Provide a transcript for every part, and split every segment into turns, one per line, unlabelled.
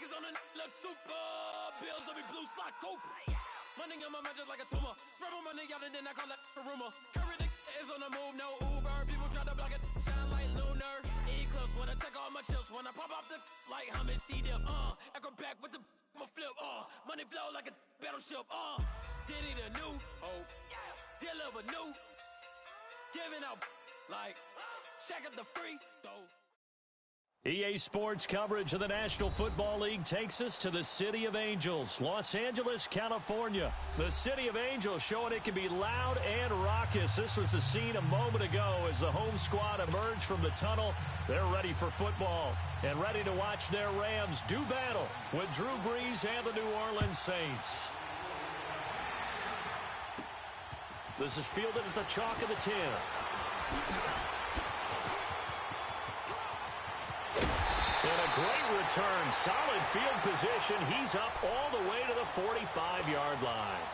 Pockets on the look super. Bills on me blue slot Cooper. Money on my mind just like a tumor. Spread my money out and then I call that a rumor. Curry the is on the move, no Uber. People try to block it, shine like lunar. Eclipse when I take all my chips. When I pop off the like Hummus C-dip. Echo back with the I'ma flip. Money flow like a battleship. Did it a new? Oh, deliver new. Giving out like check out the free throw.
EA Sports coverage of the National Football League takes us to the City of Angels, Los Angeles, California. The City of Angels showing it can be loud and raucous. This was the scene a moment ago as the home squad emerged from the tunnel. They're ready for football and ready to watch their Rams do battle with Drew Brees and the New Orleans Saints. This is fielded at the chalk of the 10. And a great return, solid field position. He's up all the way to the 45-yard line.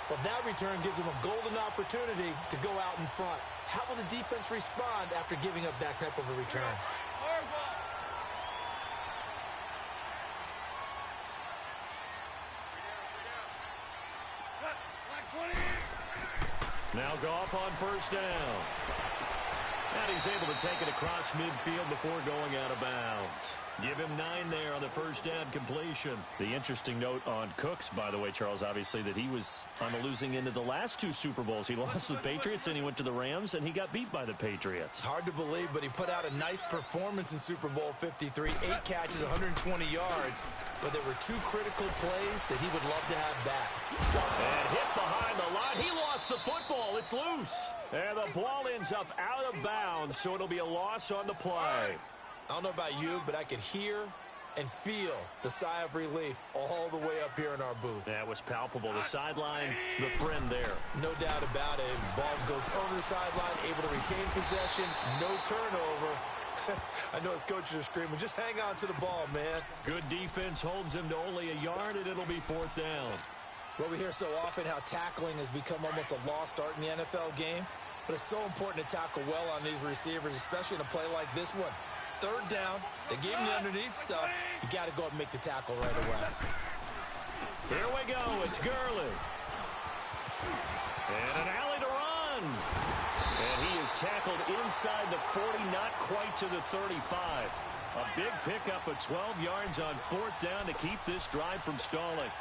Well, that return gives him a golden opportunity to go out in front. How will the defense respond after giving up that type of a return?
Now Goff on first down. And he's able to take it across midfield before going out of bounds. Give him 9 there on the first down completion. The interesting note on Cooks, by the way, Charles, obviously, that he was on the losing end of the last 2 Super Bowls. He lost to the Patriots, and he went to the Rams, and he got beat by the Patriots.
Hard to believe, but he put out a nice performance in Super Bowl 53. 8 catches, 120 yards. But there were 2 critical plays that he would love to have back.
And hit behind the line. He lost the football. It's loose. And the ball ends up out of bounds, so it'll be a loss on the play.
I don't know about you, but I could hear and feel the sigh of relief all the way up here in our booth.
That was palpable. The sideline, the friend there.
No doubt about it. Ball goes over the sideline, able to retain possession, no turnover. I know his coaches are screaming, just hang on to the ball, man.
Good defense holds him to only a yard, and it'll be 4th down.
Well, we hear so often how tackling has become almost a lost art in the NFL game, but it's so important to tackle well on these receivers, especially in a play like this one. 3rd down, they gave him the underneath stuff. You got to go and make the tackle right away.
Here we go. It's Gurley. And an alley to run. And he is tackled inside the 40, not quite to the 35. A big pickup of 12 yards on 4th down to keep this drive from stalling.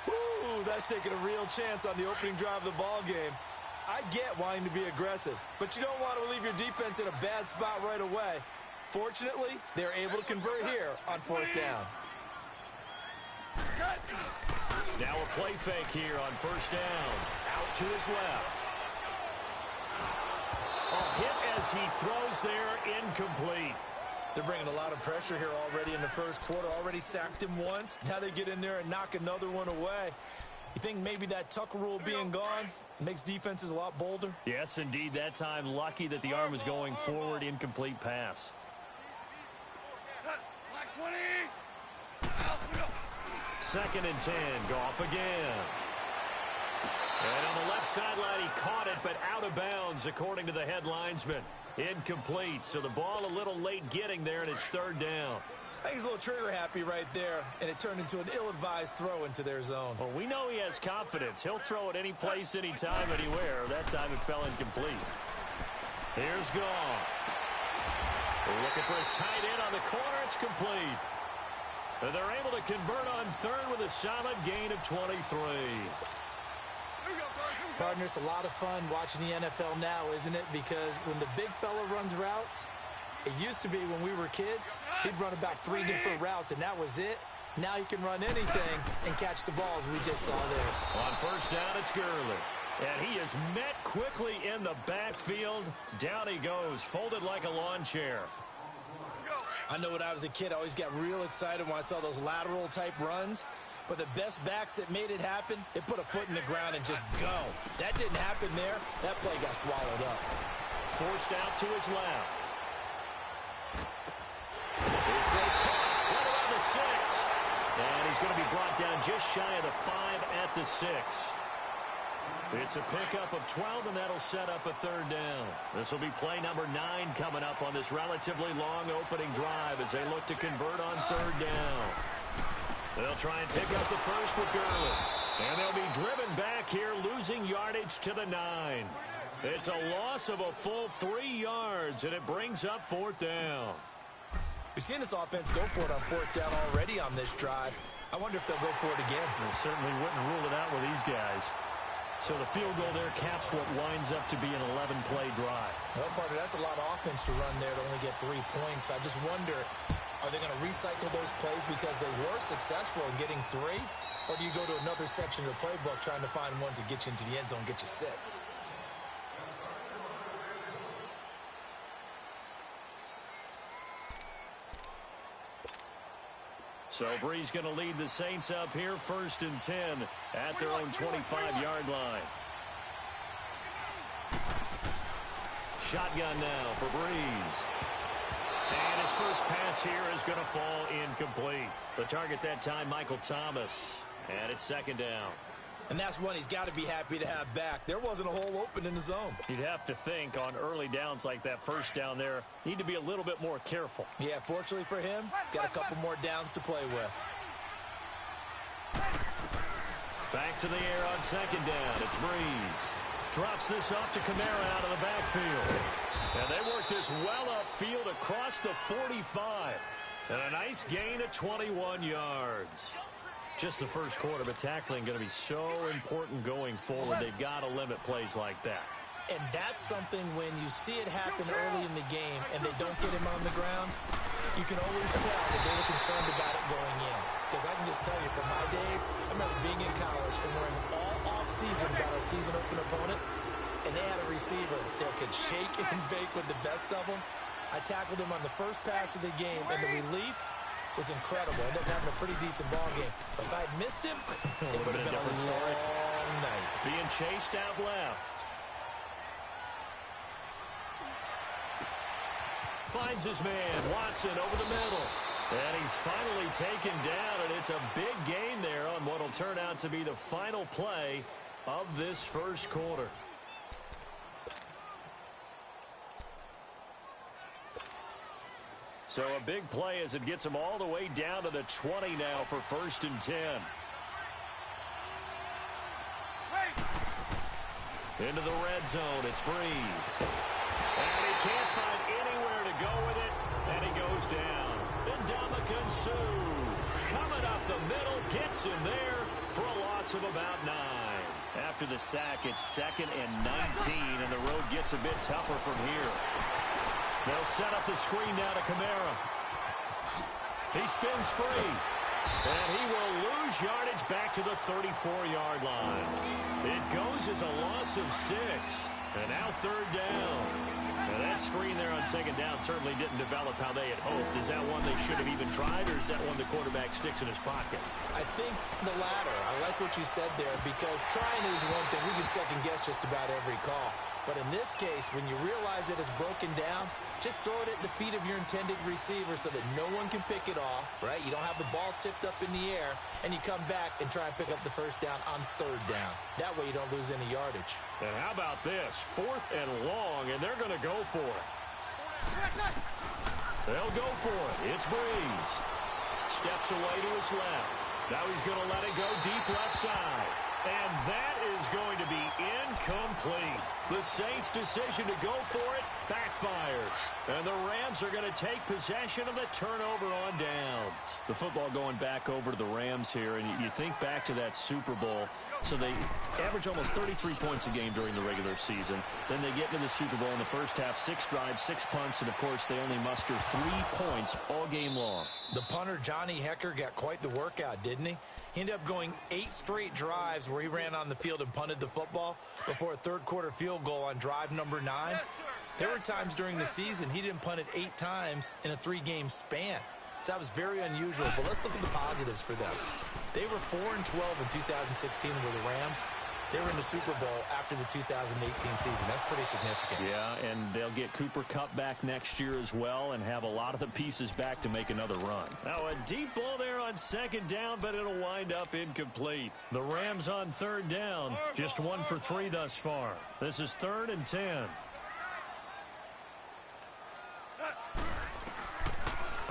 Ooh, that's taking a real chance on the opening drive of the ball game. I get wanting to be aggressive, but you don't want to leave your defense in a bad spot right away. Fortunately, they're able to convert here on 4th down.
Now a play fake here on first down. Out to his left. A hit as he throws there, incomplete.
They're bringing a lot of pressure here already in the first quarter. Already sacked him once. Now they get in there and knock another one away. You think maybe that tuck rule being gone makes defenses a lot bolder?
Yes, indeed. That time, lucky that the arm was going forward, incomplete pass. 2nd and 10. Goff again. And on the left sideline, he caught it, but out of bounds, according to the head linesman. Incomplete, so the ball a little late getting there, and it's 3rd down.
I think he's a little trigger happy right there, and it turned into an ill-advised throw into their zone.
Well, we know he has confidence. He'll throw it any place, anytime, anywhere. That time it fell incomplete. Here's Goff. Looking for his tight end on the corner. It's complete. They're able to convert on 3rd with a solid gain of 23.
Partner, it's a lot of fun watching the NFL now, isn't it? Because when the big fella runs routes, it used to be when we were kids, he'd run about 3 different routes, and that was it. Now he can run anything and catch the balls we just saw there.
On first down, it's Gurley. And he is met quickly in the backfield. Down he goes, folded like a lawn chair.
I know when I was a kid, I always got real excited when I saw those lateral-type runs. But the best backs that made it happen, they put a foot in the ground and just go. That didn't happen there. That play got swallowed up.
Forced out to his left. It's right around the 6. And he's going to be brought down just shy of the 5 at the 6. It's a pickup of 12, and that'll set up a 3rd down. This will be play number 9 coming up on this relatively long opening drive as they look to convert on 3rd down. They'll try and pick up the first with Gurley. And they'll be driven back here, losing yardage to the 9. It's a loss of a full 3 yards, and it brings up 4th down.
We've seen this offense go for it on 4th down already on this drive. I wonder if they'll go for it again.
They certainly wouldn't rule it out with these guys. So the field goal there caps what winds up to be an 11-play drive.
Well, partner, that's a lot of offense to run there to only get 3 points. I just wonder, are they going to recycle those plays because they were successful in getting 3? Or do you go to another section of the playbook trying to find ones that get you into the end zone, get you 6?
So Bree's going to lead the Saints up here, 1st and 10 at their own 25-yard line. Shotgun now for Breeze. And his first pass here is going to fall incomplete. The target that time, Michael Thomas. And it's 2nd down.
And that's one he's got to be happy to have back. There wasn't a hole open in the zone.
You'd have to think on early downs like that first down there, need to be a little bit more careful.
Yeah, fortunately for him, got a couple more downs to play with.
Back to the air on 2nd down. It's Breeze. Drops this off to Kamara out of the backfield. And they work this well upfield across the 45. And a nice gain of 21 yards. Just the first quarter, but tackling going to be so important going forward. They've got to limit plays like that.
And that's something when you see it happen early in the game and they don't get him on the ground, you can always tell that they were concerned about it going in. Because I can just tell you from my days, I remember being in college and worrying all off-season about our season open opponent, and they had a receiver that could shake and bake with the best of them. I tackled him on the first pass of the game, and the relief was incredible. I ended up having a pretty decent ball game. But if I had missed him, it would have been a
different story.
long night.
Being chased out left. Finds his man, Watson, over the middle. And he's finally taken down, and it's a big gain there on what will turn out to be the final play of this first quarter. So a big play as it gets him all the way down to the 20 now for 1st and 10. Into the red zone, it's Breeze. And he can't find anywhere to go with it, and he goes down. Ndamukong Suh coming up the middle, gets him there for a loss of about 9. After the sack, it's 2nd and 19, and the road gets a bit tougher from here. They'll set up the screen now to Kamara. He spins free. And he will lose yardage back to the 34-yard line. It goes as a loss of 6. And now 3rd down. Now that screen there on 2nd down certainly didn't develop how they had hoped. Is that one they should have even tried, or is that one the quarterback sticks in his pocket?
I think the latter. I like what you said there, because trying is one thing. We can second guess just about every call. But in this case, when you realize it is broken down, just throw it at the feet of your intended receiver so that no one can pick it off, right? You don't have the ball tipped up in the air, and you come back and try and pick up the first down on 3rd down. That way you don't lose any yardage.
And how about this? 4th and long, and they're going to go for it. They'll go for it. It's Breeze. Steps away to his left. Now he's going to let it go deep left side. And that is going to be incomplete. The Saints' decision to go for it backfires. And the Rams are going to take possession of the turnover on downs. The football going back over to the Rams here, and you think back to that Super Bowl. So they average almost 33 points a game during the regular season. Then they get into the Super Bowl in the first half, 6 drives, 6 punts, and, of course, they only muster 3 points all game long.
The punter, Johnny Hecker, got quite the workout, didn't he? He ended up going 8 straight drives where he ran on the field and punted the football before a 3rd quarter field goal on drive number 9. There were times during the season he didn't punt it 8 times in a 3-game span. So that was very unusual, but let's look at the positives for them. They were 4-12 in 2016 with the Rams. They were in the Super Bowl after the 2018 season. That's pretty significant.
Yeah, and they'll get Cooper Kupp back next year as well and have a lot of the pieces back to make another run. Now a deep ball there on 2nd down, but it'll wind up incomplete. The Rams on 3rd down, just 1 for 3 thus far. This is 3rd and 10.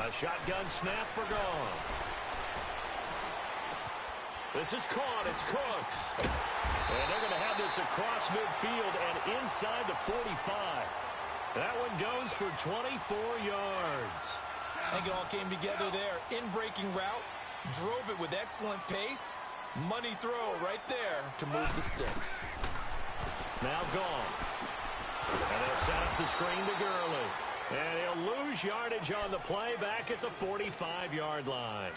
A shotgun snap for Goff. This is caught. It's Cooks. And they're going to have this across midfield and inside the 45. That one goes for 24 yards.
I think it all came together there. In-breaking route, drove it with excellent pace. Money throw right there to move the sticks.
Now gone. And they'll set up the screen to Gurley. And he'll lose yardage on the play back at the 45-yard line.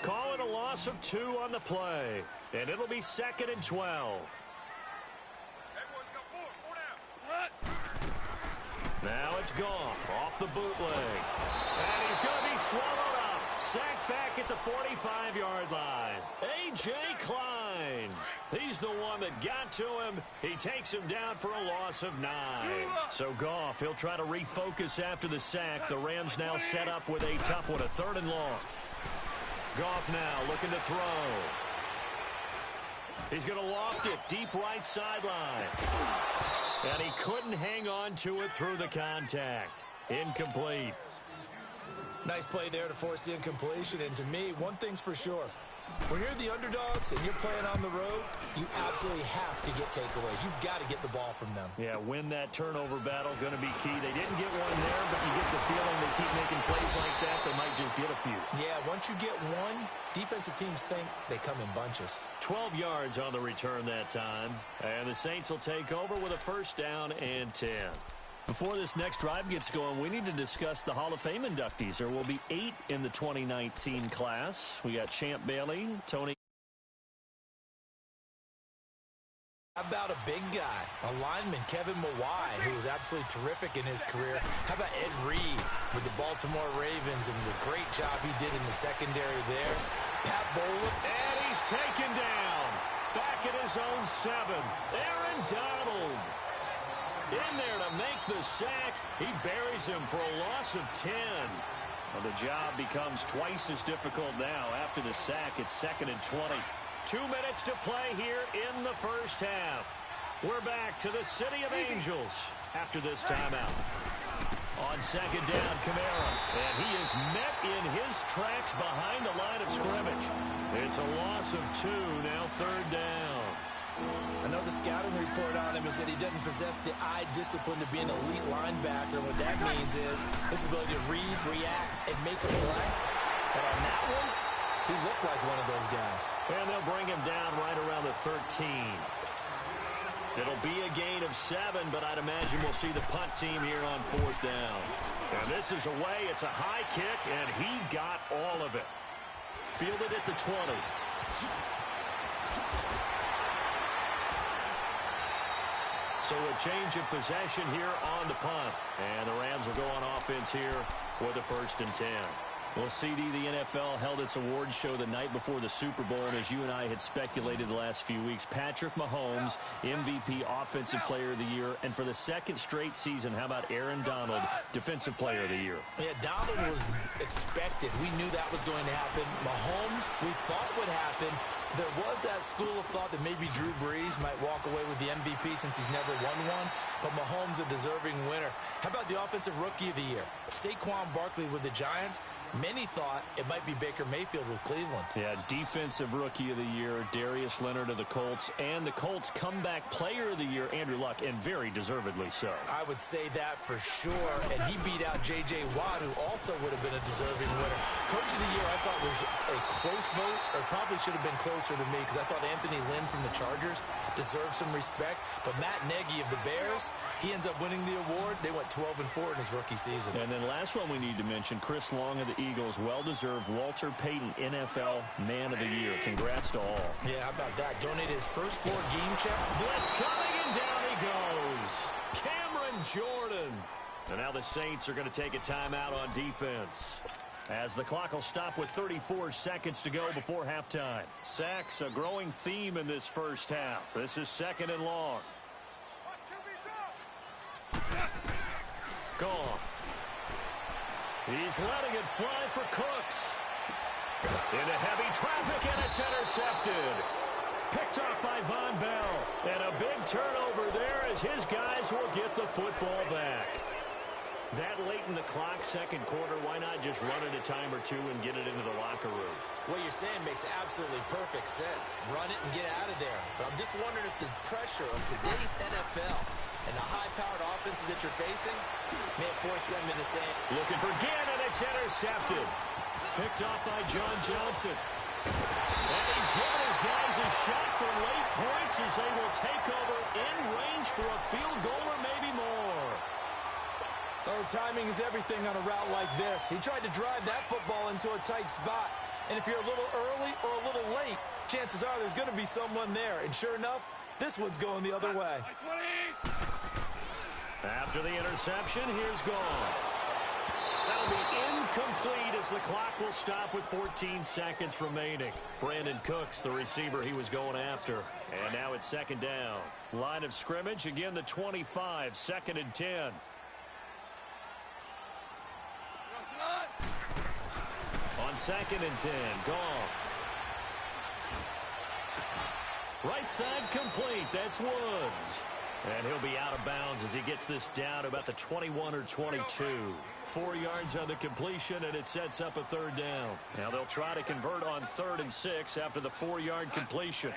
Call it a loss of 2 on the play. And it'll be 2nd and 12. Now it's Goff off the bootleg. And he's going to be swallowed up. Sacked back at the 45-yard line. A.J. Klein. He's the one that got to him. He takes him down for a loss of 9. So Goff, he'll try to refocus after the sack. The Rams now set up with a tough one, a 3rd and long. Goff now looking to throw. He's going to loft it deep right sideline. And he couldn't hang on to it through the contact. Incomplete.
Nice play there to force the incompletion. And to me, one thing's for sure. When you're the underdogs and you're playing on the road, you absolutely have to get takeaways. You've got to get the ball from them.
Yeah, win that turnover battle, going to be key. They didn't get one there, but you get the feeling they keep making plays like that, they might just get a few.
Yeah, once you get one, defensive teams think they come in bunches.
12 yards on the return that time. And the Saints will take over with a 1st down and 10. Before this next drive gets going, we need to discuss the Hall of Fame inductees. There will be 8 in the 2019 class. We got Champ Bailey, Tony.
How about a big guy, a lineman, Kevin Mawai, who was absolutely terrific in his career. How about Ed Reed with the Baltimore Ravens and the great job he did in the secondary there. Pat Bowler.
And he's taken down. Back at his own 7. Aaron Donald. In there to make the sack. He buries him for a loss of 10. Well, the job becomes twice as difficult now. After the sack, it's 2nd and 20. 2 minutes to play here in the 1st half. We're back to the City of Angels after this timeout. On 2nd down, Kamara. And he is met in his tracks behind the line of scrimmage. It's a loss of 2, now 3rd down.
I know the scouting report on him is that he doesn't possess the eye discipline to be an elite linebacker. What that means is his ability to read, react, and make a play. But on that one, he looked like one of those guys.
And they'll bring him down right around the 13. It'll be a gain of 7, but I'd imagine we'll see the punt team here on 4th down. And this is away. It's a high kick, and he got all of it. Fielded at the 20. So a change of possession here on the punt. And the Rams will go on offense here for the 1st and 10. Well, CD, the NFL held its awards show the night before the Super Bowl, and as you and I had speculated the last few weeks, Patrick Mahomes, MVP, Offensive Player of the Year, and for the 2nd straight season, how about Aaron Donald, Defensive Player of the Year?
Yeah, Donald was expected. We knew that was going to happen. Mahomes, we thought would happen. There was that school of thought that maybe Drew Brees might walk away with the MVP since he's never won one, but Mahomes a deserving winner. How about the Offensive Rookie of the Year? Saquon Barkley with the Giants. Many thought it might be Baker Mayfield with Cleveland.
Yeah, Defensive Rookie of the Year, Darius Leonard of the Colts, and the Colts Comeback Player of the Year, Andrew Luck, and very deservedly so.
I would say that for sure, and he beat out J.J. Watt, who also would have been a deserving winner. Coach of the Year, I thought, was a close vote, or probably should have been closer to me, because I thought Anthony Lynn from the Chargers deserved some respect, but Matt Nagy of the Bears, he ends up winning the award. They went 12-4 in his rookie season.
And then last one we need to mention, Chris Long of the Eagles, well-deserved Walter Payton NFL Man of the Year. Congrats to all.
Yeah, how about that? Donated his first 4 game check.
Blitz coming, and down he goes. Cameron Jordan. And now the Saints are going to take a timeout on defense, as the clock will stop with 34 seconds to go before halftime. Sacks, a growing theme in this 1st half. This is 2nd and long. Gone. He's letting it fly for Cooks. Into heavy traffic, and it's intercepted. Picked off by Von Bell. And a big turnover there as his guys will get the football back. That late in the clock, 2nd quarter, why not just run it a time or two and get it into the locker room?
What you're saying makes absolutely perfect sense. Run it and get out of there. But I'm just wondering if the pressure of today's NFL and the high-powered offenses that you're facing may force them into saying...
Looking for Gann, and it's intercepted. Picked off by John Johnson. And he's giving his guys a shot for late points as they will take over in range for a field goal or maybe more.
Oh, timing is everything on a route like this. He tried to drive that football into a tight spot. And if you're a little early or a little late, chances are there's going to be someone there. And sure enough, this one's going the other way.
After the interception, here's Goff. That'll be incomplete as the clock will stop with 14 seconds remaining. Brandon Cooks, the receiver he was going after. And now it's second down. Line of scrimmage, again the 25, second and 10. On second and 10, Goff. Right side complete, that's Woods. And he'll be out of bounds as he gets this down about the 21 or 22. 4 yards on the completion, and it sets up a third down. Now they'll try to convert on 3rd and 6 after the 4-yard completion.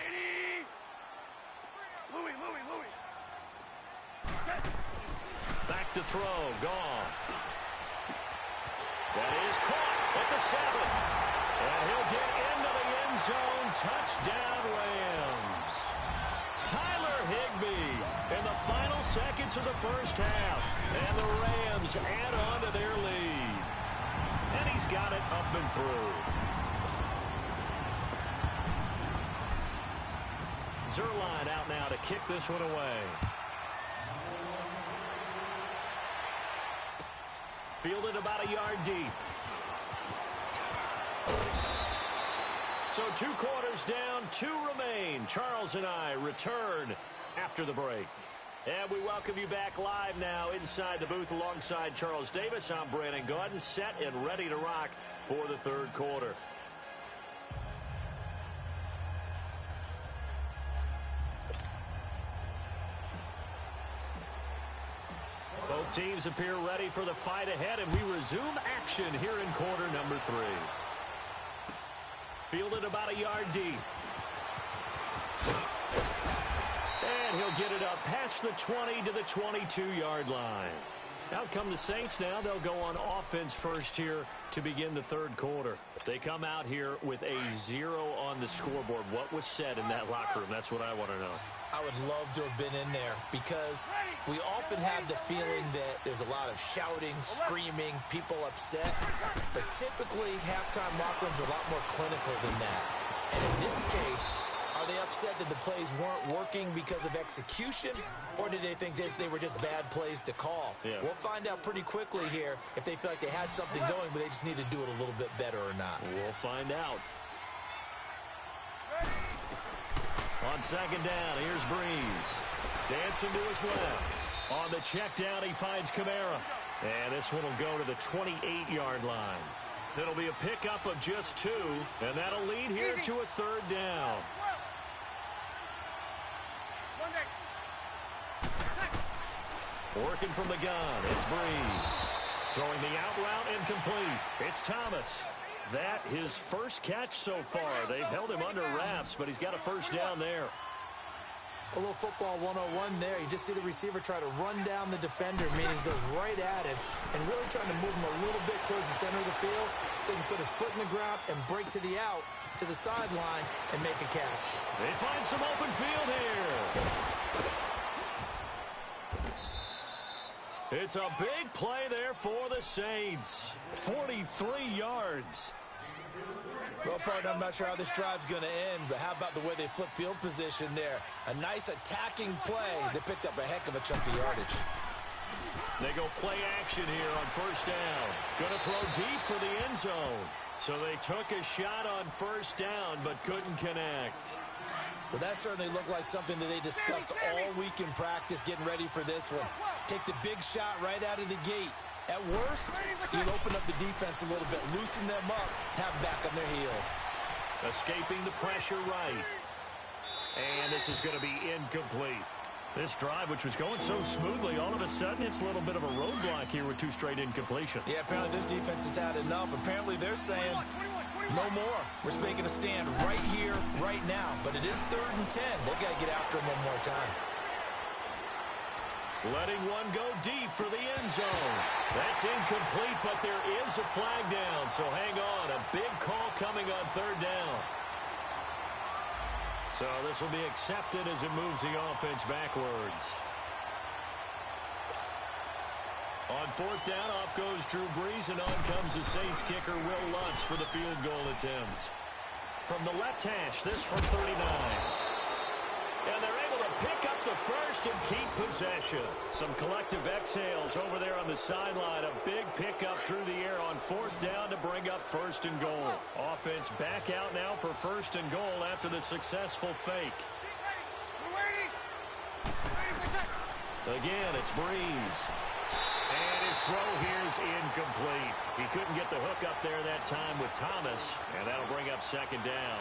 Back to throw, Goff. That is caught at the 7. And he'll get into the end zone. Touchdown, Rams. Tyler Higbee in the final seconds of the first half. And the Rams add on to their lead. And he's got it up and through. Zerline out now to kick this one away. Fielded about a yard deep. So 2 quarters down, 2 remain. Charles and I return after the break. And we welcome you back live now inside the booth alongside Charles Davis. I'm Brandon Gaudin, set and ready to rock for the 3rd quarter. Both teams appear ready for the fight ahead, and we resume action here in quarter number 3. Fielded about a yard deep. And he'll get it up past the 20 to the 22-yard line. Out come the Saints now. They'll go on offense first here to begin the 3rd quarter. They come out here with a 0 on the scoreboard. What was said in that locker room? That's what I want to know.
I would love to have been in there because we often have the feeling that there's a lot of shouting, screaming, people upset. But typically, halftime locker rooms are a lot more clinical than that. And in this case, are they upset that the plays weren't working because of execution, or did they think they were just bad plays to call?
Yeah.
We'll find out pretty quickly here if they feel like they had something going, but they just need to do it a little bit better or not.
We'll find out. On second down, here's Breeze. Dancing to his left. On the check down, he finds Kamara. And this one will go to the 28-yard line. It'll be a pickup of just 2, and that'll lead here to a 3rd down. Working from the gun, it's Breeze. Throwing the out route incomplete. It's Thomas. That his first catch so far. They've held him under wraps, but he's got a first down there.
A little football 101 there. You just see the receiver try to run down the defender, meaning he goes right at it, and really trying to move him a little bit towards the center of the field so he can put his foot in the ground and break to the out, to the sideline, and make a catch.
They find some open field here. It's a big play there for the Saints. 43 yards.
Well, partner, I'm not sure how this drive's going to end, but how about the way they flip field position there? A nice attacking play. They picked up a heck of a chunk of yardage.
They go play action here on first down. Going to throw deep for the end zone. So they took a shot on first down, but couldn't connect.
Well, that certainly looked like something that they discussed all week in practice, getting ready for this one. Take the big shot right out of the gate. At worst, you'll open up the defense a little bit, loosen them up, have them back on their heels.
Escaping the pressure right. And this is going to be incomplete. This drive, which was going so smoothly, all of a sudden it's a little bit of a roadblock here with 2 straight incompletions.
Yeah, apparently this defense has had enough. Apparently they're saying, No more. We're making a stand right here, right now. But it is 3rd and 10. They've got to get after him one more time.
Letting one go deep for the end zone. That's incomplete, but there is a flag down. So hang on. A big call coming on 3rd down. So this will be accepted as it moves the offense backwards. On 4th down, off goes Drew Brees, and on comes the Saints kicker, Will Lutz, for the field goal attempt. From the left hash, this from 39. And they're able to pick up the first and keep possession. Some collective exhales over there on the sideline. A big pickup through the air on 4th down to bring up 1st and goal. Offense back out now for 1st and goal after the successful fake. Again, it's Brees. And his throw here is incomplete. He couldn't get the hook up there that time with Thomas, and that'll bring up 2nd down.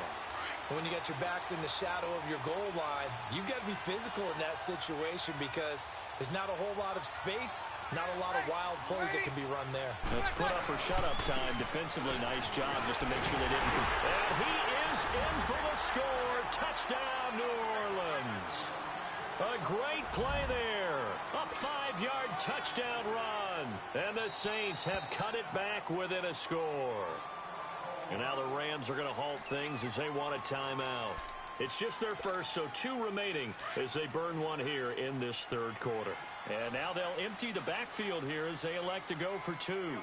When you got your backs in the shadow of your goal line, you've got to be physical in that situation because there's not a whole lot of space, not a lot of wild plays that can be run there.
That's put up or shut up time. Defensively, nice job just to make sure they didn't. And he is in for the score. Touchdown, New Orleans. A great play there. A 5-yard touchdown run. And the Saints have cut it back within a score. And now the Rams are going to halt things as they want a timeout. It's just their first, so 2 remaining as they burn one here in this 3rd quarter. And now they'll empty the backfield here as they elect to go for 2.
11.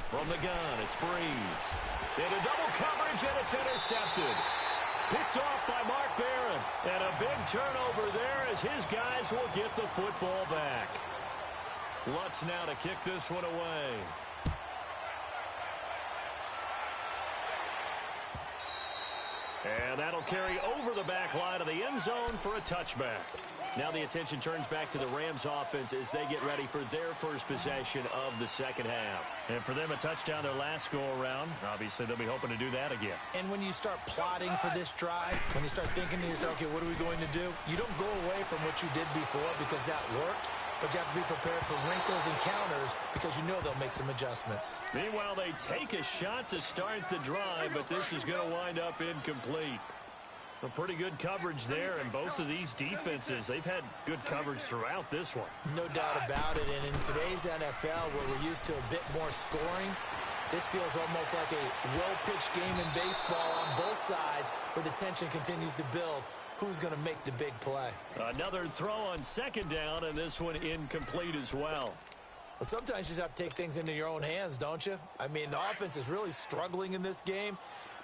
From the gun, it's Brees. Into double coverage, and it's intercepted. Picked off by Mark Barron. And a big turnover there as his guys will get the football back. Lutz now to kick this one away. And that'll carry over the back line of the end zone for a touchback. Now the attention turns back to the Rams offense as they get ready for their first possession of the 2nd half. And for them, a touchdown their last go-around. Obviously, they'll be hoping to do that again.
And when you start plotting for this drive, when you start thinking to yourself, okay, what are we going to do? You don't go away from what you did before because that worked. But you have to be prepared for wrinkles and counters because you know they'll make some adjustments.
Meanwhile, they take a shot to start the drive, but this is going to wind up incomplete. A pretty good coverage there, and both of these defenses, they've had good coverage throughout this one.
No doubt about it, and in today's NFL, where we're used to a bit more scoring, this feels almost like a well-pitched game in baseball on both sides where the tension continues to build. Who's going to make the big play?
Another throw on 2nd down, and this one incomplete as well.
Well, sometimes you just have to take things into your own hands, don't you? I mean, the offense is really struggling in this game.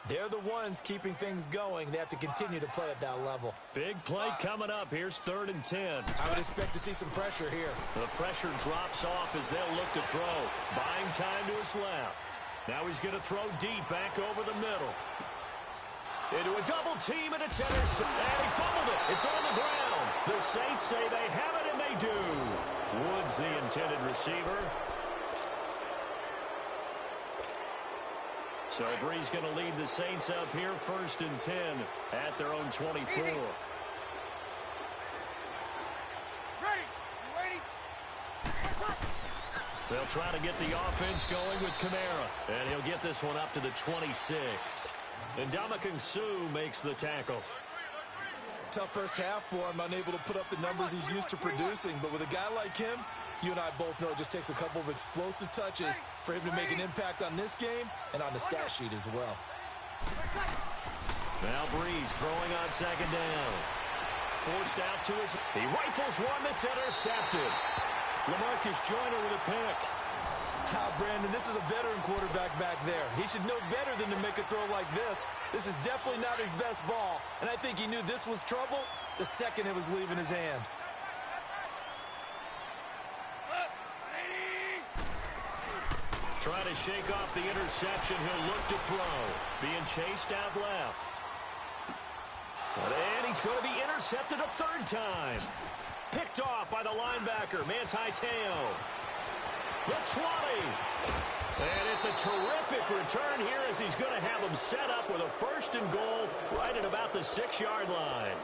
They're the ones keeping things going. They have to continue to play at that level.
Big play coming up. Here's 3rd and 10.
I would expect to see some pressure here.
The pressure drops off as they'll look to throw. Buying time to his left. Now he's going to throw deep back over the middle. Into a double team, and it's intercepted. And he fumbled it. It's on the ground. The Saints say they have it, and they do. Woods, the intended receiver. So Brees going to lead the Saints up here, 1st and 10 at their own 24.
Ready.
They'll try to get the offense going with Kamara. And he'll get this one up to the 26. And Ndamukong Suh makes the tackle.
Tough first half for him, unable to put up the numbers he's used to producing. But with a guy like him, you and I both know it just takes a couple of explosive touches for him to make an impact on this game and on the stat sheet as well.
Now Brees throwing on 2nd down. Forced out to his... He rifles one that's intercepted. LaMarcus Joyner with a pick.
Brandon, this is a veteran quarterback back there. He should know better than to make a throw like this. This is definitely not his best ball, and I think he knew this was trouble the second it was leaving his hand.
Trying to shake off the interception. He'll look to throw. Being chased out left. And he's going to be intercepted a 3rd time. Picked off by the linebacker, Manti Te'o. The 20. And it's a terrific return here as he's going to have them set up with a 1st and goal right at about the 6-yard line.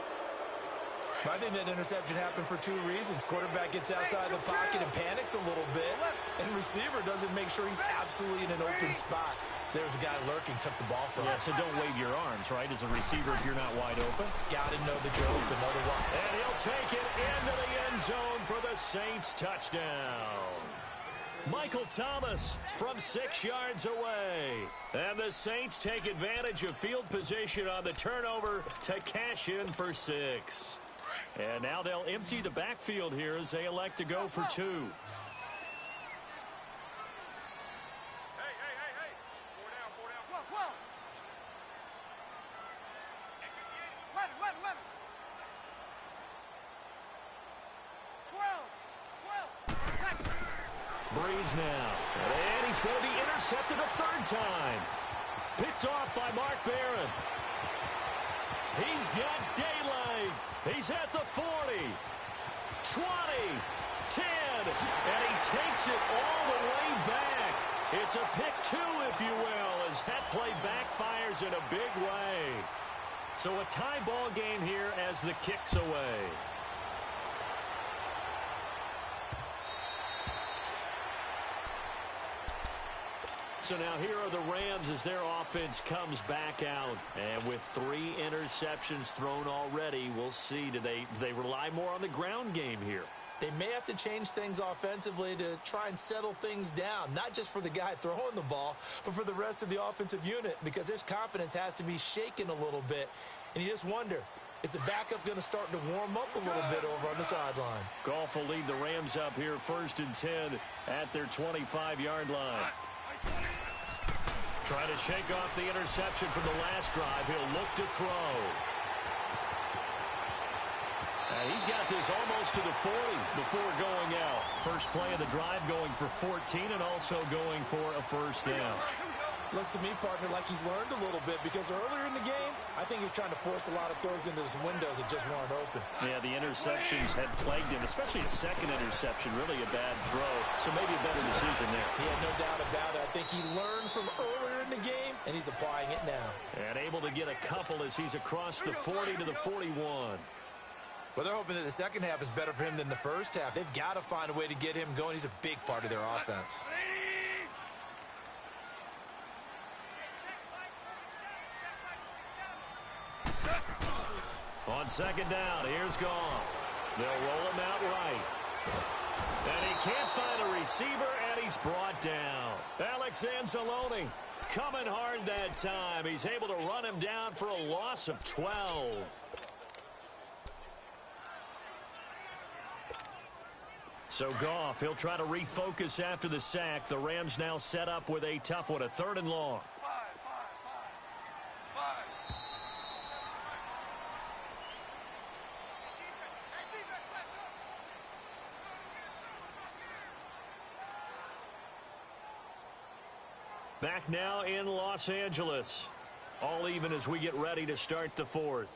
I think that interception happened for two reasons. Quarterback gets outside the pocket and panics a little bit, and receiver doesn't make sure he's absolutely in an open spot. So there's a guy lurking, took the ball from him.
Yeah, so don't wave your arms, right, as a receiver if you're not wide open.
Got to know that you're open, otherwise.
And he'll take it into the end zone for the Saints touchdown. Michael Thomas from 6 yards away. And the Saints take advantage of field position on the turnover to cash in for 6. And now they'll empty the backfield here as they elect to go for 2.
Hey. 4 down. 12. 11. 12.
Breeze now. And he's going to be intercepted a third time. Picked off by Mark Barron. He's got daylight. He's at the 40, 20, 10, and he takes it all the way back. It's a pick 2, if you will, as that play backfires in a big way. So a tie ball game here as the kick's away. So now here are the Rams as their offense comes back out. And with 3 interceptions thrown already, we'll see. Do they rely more on the ground game here?
They may have to change things offensively to try and settle things down, not just for the guy throwing the ball, but for the rest of the offensive unit, because his confidence has to be shaken a little bit. And you just wonder, is the backup going to start to warm up a little bit over on the sideline?
Goff will lead the Rams up here 1st and 10 at their 25-yard line. Trying to shake off the interception from the last drive. He'll look to throw. And he's got this almost to the 40 before going out. First play of the drive going for 14 and also going for a first down.
Looks to me, partner, like he's learned a little bit, because earlier in the game, I think he was trying to force a lot of throws into some windows that just weren't open.
Yeah, the interceptions had plagued him, especially a second interception, really a bad throw. So maybe a better decision there.
Yeah, no doubt about it. I think he learned from earlier in the game, and he's applying it now.
And able to get a couple as he's across the 40 to the 41.
Well, they're hoping that the second half is better for him than the first half. They've got to find a way to get him going. He's a big part of their offense.
On second down, here's Goff. They'll roll him out right. And he can't find a receiver, and he's brought down. Alex Anzalone coming hard that time. He's able to run him down for a loss of 12. So Goff, he'll try to refocus after the sack. The Rams now set up with a tough one, a 3rd and long. Back now in Los Angeles. All even as we get ready to start the 4th.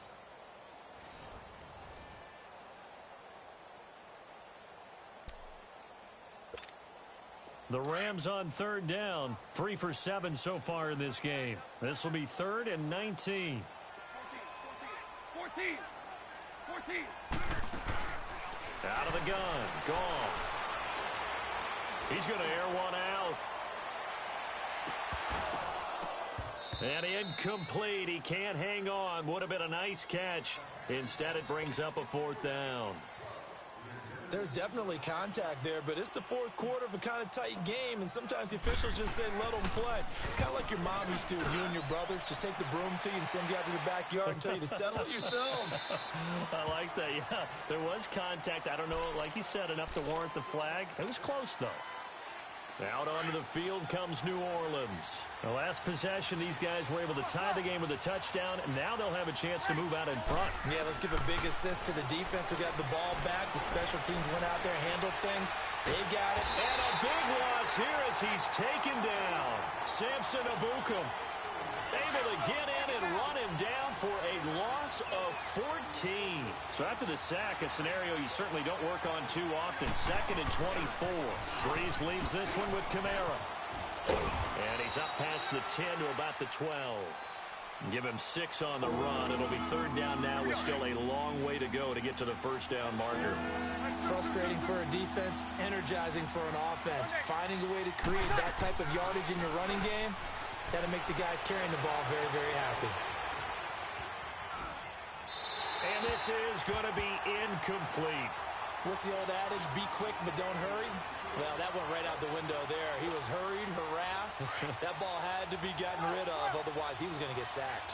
The Rams on 3rd down. 3 for 7 so far in this game. This will be 3rd and 19.
14.
Out of the gun. Goff. He's going to air one out. And incomplete. He can't hang on. Would have been a nice catch. Instead, it brings up a 4th down.
There's definitely contact there, but it's the 4th quarter of a kind of tight game, and sometimes the officials just say, let them play. Kind of like your mom used to, you and your brothers, just take the broom to you and send you out to the backyard and tell you to settle it yourselves.
I like that, yeah. There was contact. I don't know, like you said, enough to warrant the flag. It was close, though. Out onto the field comes New Orleans. The last possession, these guys were able to tie the game with a touchdown, and now they'll have a chance to move out in front.
Yeah, let's give a big assist to the defense who got the ball back. The special teams went out there, handled things. They got it.
And a big loss here as he's taken down. Samson Abukum able to get in and run him down for a loss of 14. So after the sack, a scenario you certainly don't work on too often. 2nd and 24. Breeze leaves this one with Kamara. And he's up past the 10 to about the 12. Give him 6 on the run. It'll be 3rd down now with still a long way to go to get to the first down marker.
Frustrating for a defense, energizing for an offense. Finding a way to create that type of yardage in your running game, that'll make the guys carrying the ball very, very happy.
And this is going to be incomplete.
What's the old adage? Be quick, but don't hurry. Well, that went right out the window there. He was hurried, harassed. That ball had to be gotten rid of, otherwise he was going to get sacked.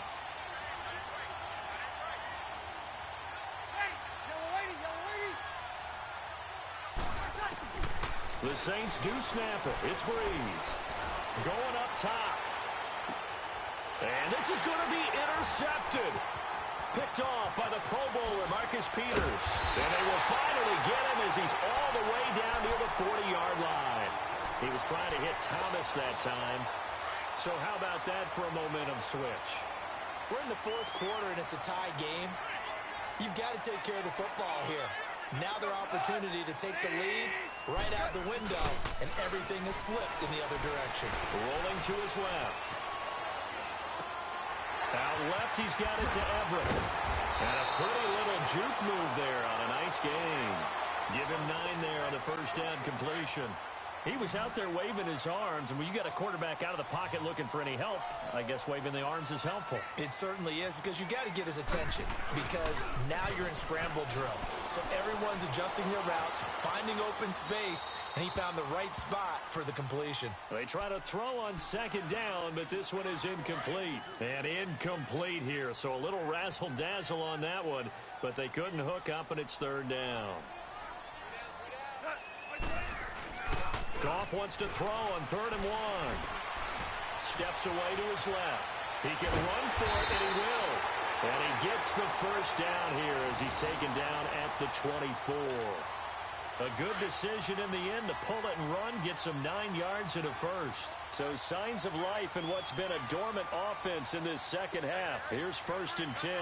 The Saints do snap it. It's Breeze. Going up top. And this is going to be intercepted. Picked off by the Pro Bowler, Marcus Peters. And they will finally get him as he's all the way down near the 40-yard line. He was trying to hit Thomas that time. So how about that for a momentum switch?
We're in the 4th quarter, and it's a tie game. You've got to take care of the football here. Now their opportunity to take the lead right out the window, and everything is flipped in the other direction.
Rolling to his left. Out left, he's got it to Everett. And a pretty little juke move there on a nice game. Give him 9 there on the first down completion. He was out there waving his arms, and when you got a quarterback out of the pocket looking for any help, I guess waving the arms is helpful.
It certainly is, because you got to get his attention, because now you're in scramble drill. So everyone's adjusting their routes, finding open space, and he found the right spot for the completion.
They try to throw on 2nd down, but this one is incomplete. And incomplete here, so a little razzle-dazzle on that one, but they couldn't hook up, and it's 3rd down. Goff wants to throw on 3rd and 1. Steps away to his left. He can run for it, and he will. And he gets the first down here as he's taken down at the 24. A good decision in the end to pull it and run, gets him 9 yards and a first. So signs of life in what's been a dormant offense in this second half. Here's 1st and 10.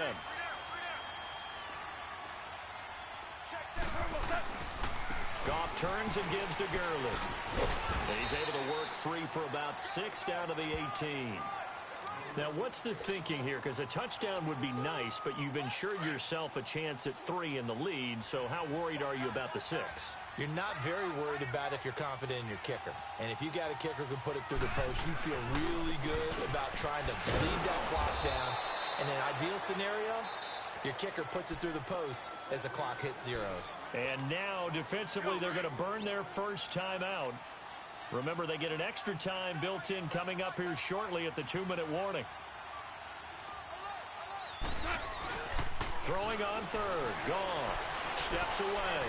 Goff turns and gives to Gurley. He's able to work free for about 6 down to the 18. Now, what's the thinking here? Because a touchdown would be nice, but you've ensured yourself a chance at 3 in the lead, so how worried are you about the 6?
You're not very worried about if you're confident in your kicker. And if you got a kicker who can put it through the post, you feel really good about trying to bleed that clock down. In an ideal scenario, your kicker puts it through the post as the clock hits zeros.
And now, defensively, they're going to burn their first time out. Remember, they get an extra time built in coming up here shortly at the 2-minute warning. Throwing on 3rd. Goff steps away.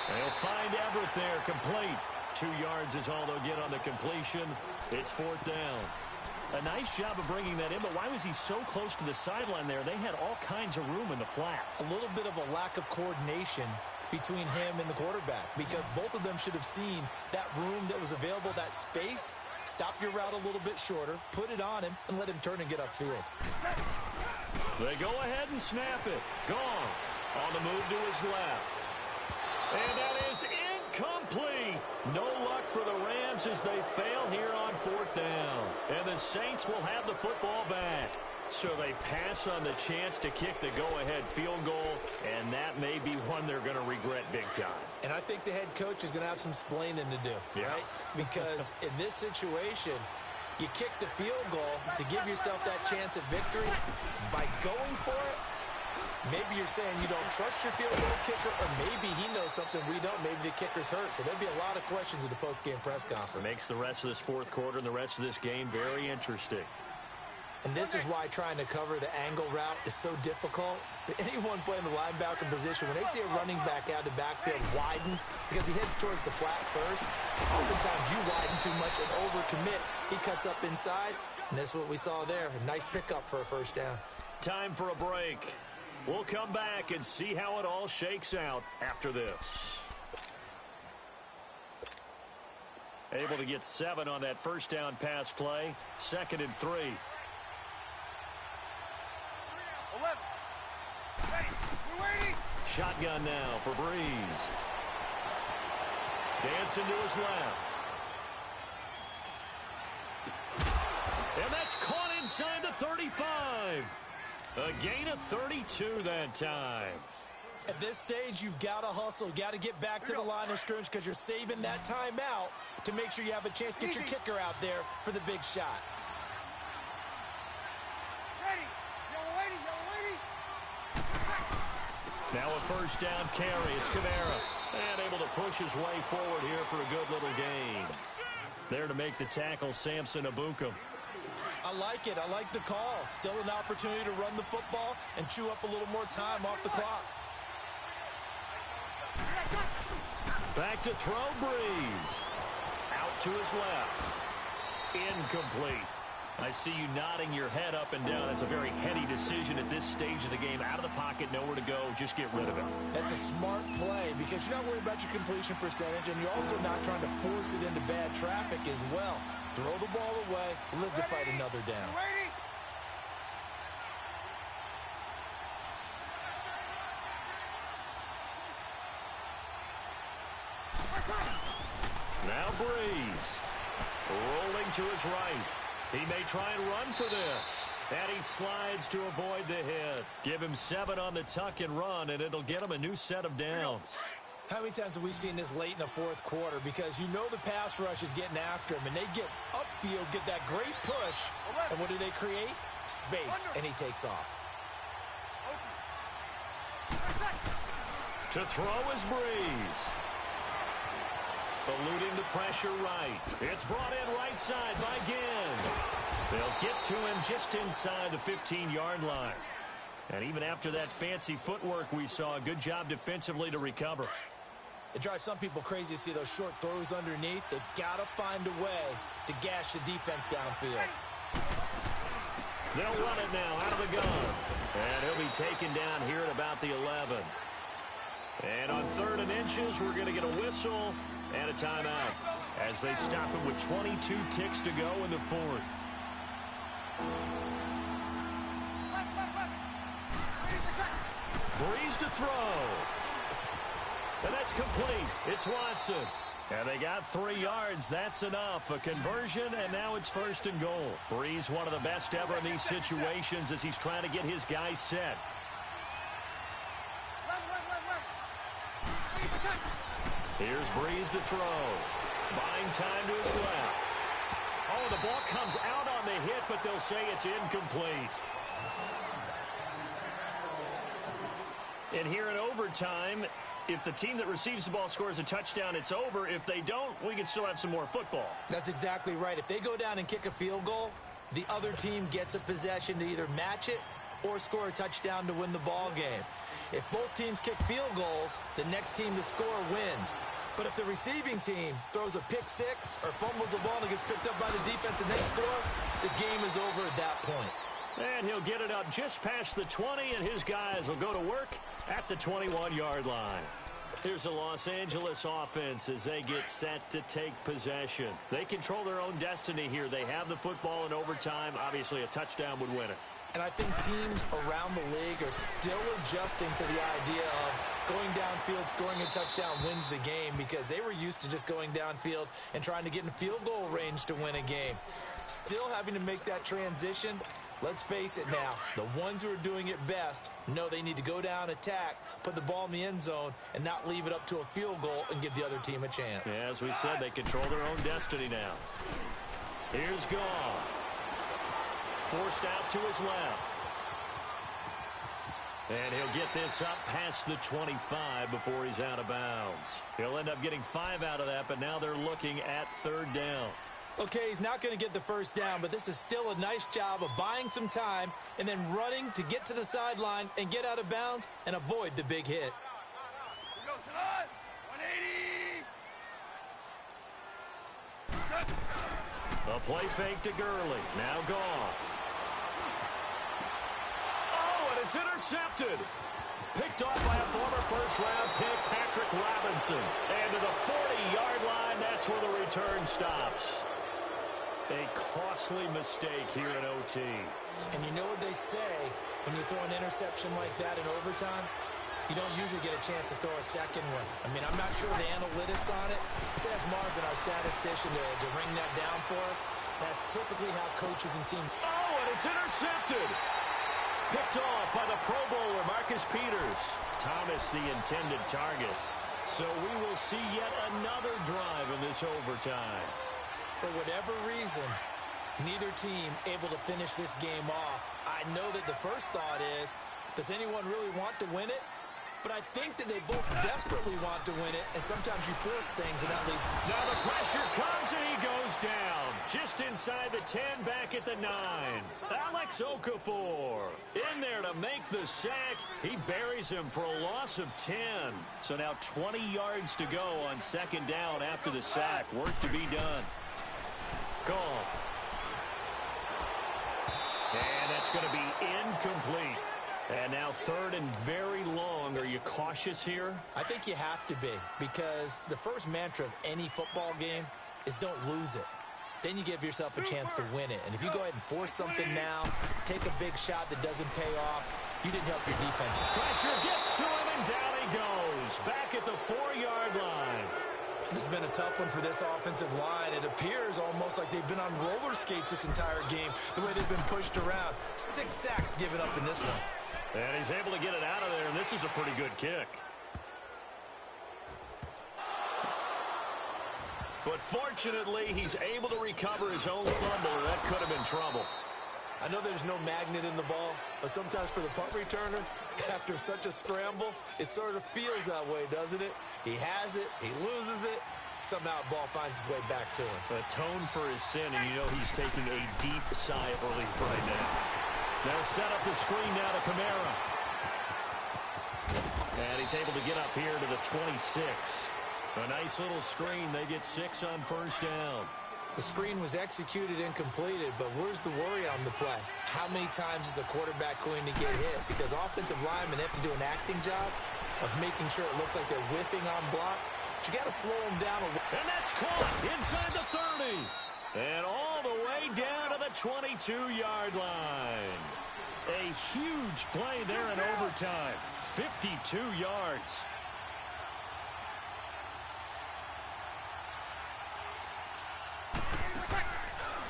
They'll find Everett there, complete. 2 yards is all they'll get on the completion. It's 4th down. A nice job of bringing that in, but why was he so close to the sideline there? They had all kinds of room in the flat.
A little bit of a lack of coordination between him and the quarterback, because both of them should have seen that room that was available, that space. Stop your route a little bit shorter, put it on him, and let him turn and get upfield.
They go ahead and snap it. Gone. On the move to his left. And that is incomplete. No luck for the Rams as they fail here on 4th down. And the Saints will have the football back. So they pass on the chance to kick the go-ahead field goal, and that may be one they're going to regret big time.
And I think the head coach is going to have some splaining to do, right? Because in this situation, you kick the field goal to give yourself that chance at victory. By going for it, maybe you're saying you don't trust your field goal kicker, or maybe he knows something we don't. Maybe the kicker's hurt. So there'll be a lot of questions at the post-game press conference.
Makes the rest of this 4th quarter and the rest of this game very interesting.
And this is why trying to cover the angle route is so difficult. Anyone playing the linebacker position, when they see a running back out of the backfield widen, because he heads towards the flat first, oftentimes you widen too much and overcommit. He cuts up inside, and that's what we saw there. A nice pickup for a first down.
Time for a break. We'll come back and see how it all shakes out after this. Able to get 7 on that first down pass play. 2nd and 3.
11. Hey, we're waiting.
Shotgun now for Breeze. Dancing to his left. And that's caught inside. inside the 35. A gain of 32 that time.
At this stage, you've got to hustle. Got to get back to the line of scrimmage because you're saving that timeout to make sure you have a chance to get your kicker out there for the big shot.
Ready. Yellow lady, yellow lady.
Now a first down carry. It's Kamara. And able to push his way forward here for a good little gain. There to make the tackle, Samson Abukum.
I like it. I like the call. Still an opportunity to run the football and chew up a little more time off the clock.
Back to throw, Breeze. Out to his left. Incomplete. I see you nodding your head up and down. It's a very heady decision at this stage of the game. Out of the pocket, nowhere to go. Just get rid of it.
That's a smart play because you're not worried about your completion percentage, and you're also not trying to force it into bad traffic as well. Throw the ball away, live to fight another down.
Now Breeze. Rolling to his right. He may try and run for this. And he slides to avoid the hit. Give him 7 on the tuck and run, and it'll get him a new set of downs.
How many times have we seen this late in the fourth quarter? Because you know the pass rush is getting after him, and they get upfield, get that great push, and what do they create? Space, and he takes off.
To throw is Breeze. Eluding the pressure right. It's brought in right side by Ginn. They'll get to him just inside the 15-yard line. And even after that fancy footwork we saw, good job defensively to recover.
It drives some people crazy to see those short throws underneath. They've got to find a way to gash the defense downfield.
They'll run it now out of the gun. And he'll be taken down here at about the 11. And on 3rd and inches, we're going to get a whistle and a timeout as they stop him with 22 ticks to go in the 4th. Breeze to throw. And that's complete. It's Watson. And they got 3 yards. That's enough. A conversion, and now it's 1st and goal. Breeze, one of the best ever in these situations as he's trying to get his guys set. Here's Breeze to throw. Buying time to his left. Oh, the ball comes out on the hit, but they'll say it's incomplete. And here in overtime, if the team that receives the ball scores a touchdown, it's over. If they don't, we can still have some more football.
That's exactly right. If they go down and kick a field goal, the other team gets a possession to either match it or score a touchdown to win the ball game. If both teams kick field goals, the next team to score wins. But if the receiving team throws a pick six or fumbles the ball and gets picked up by the defense and they score, the game is over at that point.
And he'll get it up just past the 20, and his guys will go to work at the 21-yard line. Here's the Los Angeles offense as they get set to take possession. They control their own destiny here. They have the football in overtime. Obviously, a touchdown would win it.
And I think teams around the league are still adjusting to the idea of going downfield, scoring a touchdown wins the game, because they were used to just going downfield and trying to get in field goal range to win a game. Still having to make that transition. Let's face it now, the ones who are doing it best know they need to go down, attack, put the ball in the end zone, and not leave it up to a field goal and give the other team a chance.
Yeah, as we said, they control their own destiny now. Here's Goff. Forced out to his left. And he'll get this up past the 25 before he's out of bounds. He'll end up getting 5 out of that, but now they're looking at 3rd down.
Okay, he's not going to get the first down, but this is still a nice job of buying some time and then running to get to the sideline and get out of bounds and avoid the big hit.
Here we go, Salon. 180.
A play fake to Gurley. Now Goff. Oh, and it's intercepted. Picked off by a former first-round pick, Patrick Robinson. And to the 40-yard line, that's where the return stops. A costly mistake here in OT.
And you know what they say when you throw an interception like that in overtime? You don't usually get a chance to throw a second one. I mean, I'm not sure the analytics on it. Let's ask Marvin, our statistician, to ring that down for us. That's typically how coaches and teams...
Oh, and it's intercepted. Picked off by the Pro Bowler, Marcus Peters. Thomas, the intended target. So we will see yet another drive in this overtime.
For whatever reason, neither team able to finish this game off. I know that the first thought is, does anyone really want to win it? But I think that they both desperately want to win it, and sometimes you force things, and at least...
Now the pressure comes, and he goes down. Just inside the 10, back at the 9. Alex Okafor in there to make the sack. He buries him for a loss of 10. So now 20 yards to go on second down after the sack. Work to be done. Goal. And that's going to be incomplete. And now third and very long. Are you cautious here?
I think you have to be, because the first mantra of any football game is don't lose it. Then you give yourself a chance to win it. And if you go ahead and force something now, take a big shot that doesn't pay off, you didn't help your defense.
Pressure gets to him, and down he goes. Back at the 4-yard line.
This has been a tough one for this offensive line. It appears almost like they've been on roller skates this entire game, the way they've been pushed around. 6 sacks given up in this one.
And he's able to get it out of there, and this is a pretty good kick. But fortunately, he's able to recover his own fumble, or that could have been trouble.
I know there's no magnet in the ball, but sometimes for the punt returner, after such a scramble, it sort of feels that way, doesn't it? He has it, he loses it, somehow the ball finds its way back to him.
Atone for his sin, and you know he's taking a deep sigh of relief right now. They'll set up the screen now to Kamara. And he's able to get up here to the 26. A nice little screen. They get 6 on first down.
The screen was executed and completed, but where's the worry on the play? How many times is a quarterback going to get hit? Because offensive linemen have to do an acting job of making sure it looks like they're whiffing on blocks. But you got to slow them down a little.
And that's caught inside the 30. And all the way down to the 22-yard line. A huge play there in overtime. 52 yards.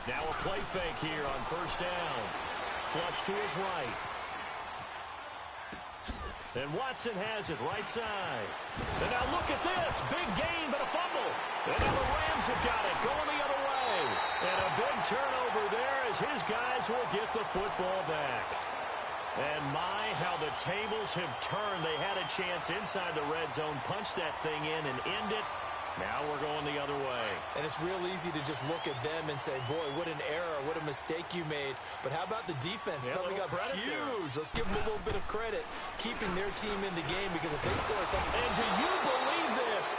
Now a play fake here on first down. Flush to his right. And Watson has it right side. And now look at this. Big gain, but a fumble. And now the Rams have got it going the other way. And a big turnover there as his guys will get the football back. And my, how the tables have turned. They had a chance inside the red zone, punch that thing in and end it. Now we're going the other way.
And it's real easy to just look at them and say, boy, what an error, what a mistake you made. But how about the defense coming up huge? Let's give them a little bit of credit, keeping their team in the game, because if they score, it's up.
And do you believe this?